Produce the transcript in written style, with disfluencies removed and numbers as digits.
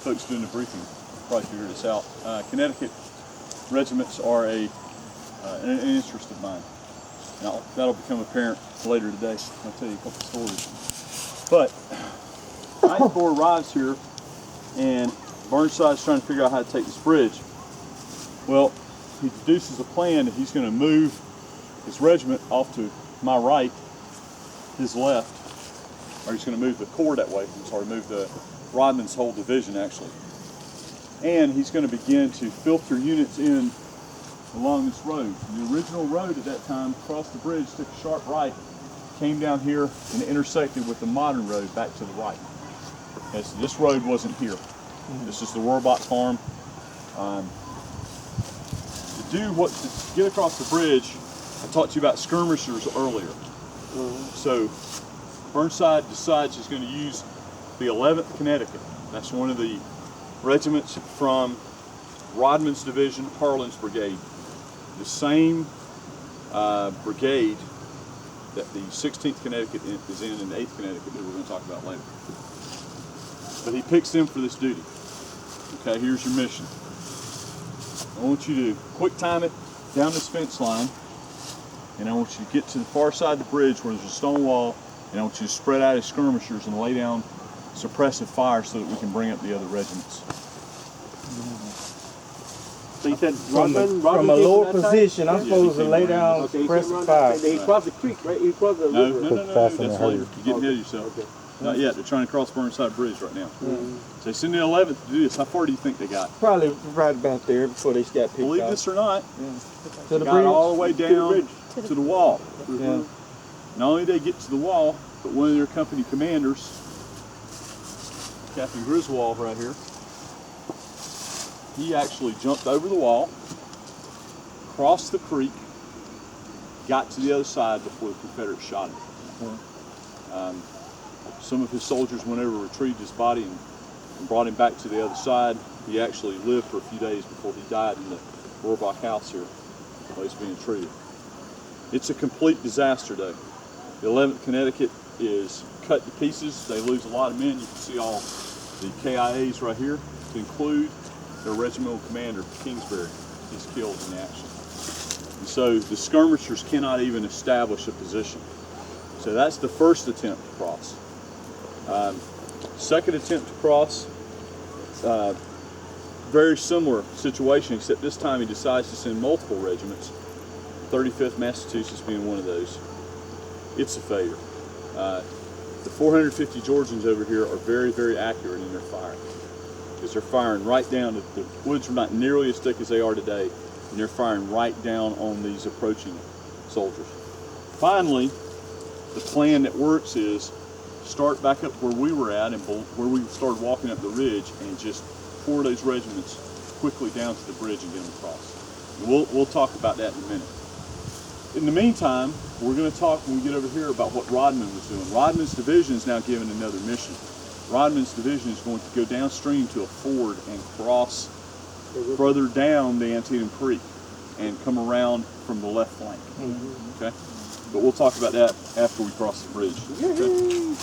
folks doing the briefing probably figured this out. Connecticut regiments are an interest of mine. Now, that'll become apparent later today. I'll tell you a couple stories. But Ninth Corps arrives here, and Burnside's trying to figure out how to take this bridge. Well, he deduces a plan that he's going to move his regiment off to my right, his left, or he's going to move the corps that way. I'm sorry, move the Rodman's whole division actually. And he's going to begin to filter units in along this road. The original road at that time, crossed the bridge, took a sharp right, came down here and intersected with the modern road back to the right. And so this road wasn't here. This is the Rohrbach farm. To get across the bridge, I talked to you about skirmishers earlier. So Burnside decides he's going to use the 11th Connecticut. That's one of the regiments from Rodman's division, Harlan's brigade. The same brigade that the 16th Connecticut is in and the 8th Connecticut that we're going to talk about later. But he picks them for this duty. Okay, here's your mission. I want you to quick time it down this fence line, and I want you to get to the far side of the bridge where there's a stone wall, and I want you to spread out as skirmishers and lay down suppressive fire so that we can bring up the other regiments. So you said From a lower position, I'm supposed to lay down suppressive fire. He crossed the creek, right? He crossed the river. No, that's later. You're getting ahead of yourself. Okay. Not yet. They're trying to cross Burnside Bridge right now. So they send the 11th to do this. How far do you think they got? Probably right about there before they got picked Believe out. this or not, To the they got bridge? all the way down to the wall. Yeah. Not only did they get to the wall, but one of their company commanders, Captain Griswold right here, he actually jumped over the wall, crossed the creek, got to the other side before the Confederates shot him. Some of his soldiers went over, retrieved his body, and brought him back to the other side. He actually lived for a few days before he died in the Rohrbach house here, while he's being treated. It's a complete disaster day. The 11th Connecticut is cut to pieces. They lose a lot of men. You can see all the KIAs right here, to include their regimental commander, Kingsbury. He's killed in action. And so the skirmishers cannot even establish a position. So that's the first attempt to cross. Second attempt to cross, very similar situation, except this time he decides to send multiple regiments, 35th Massachusetts being one of those. It's a failure. The 450 Georgians over here are very, very accurate in their firing, because they're firing right down. The woods are not nearly as thick as they are today, and they're firing right down on these approaching soldiers. Finally, the plan that works is start back up where we were at and where we started walking up the ridge, and just pour those regiments quickly down to the bridge and get them across. And we'll talk about that in a minute. In the meantime, we're going to talk when we get over here about what Rodman was doing. Rodman's division is now given another mission. Rodman's division is going to go downstream to a ford and cross further down the Antietam Creek and come around from the left flank. Okay? But we'll talk about that after we cross the bridge. Okay?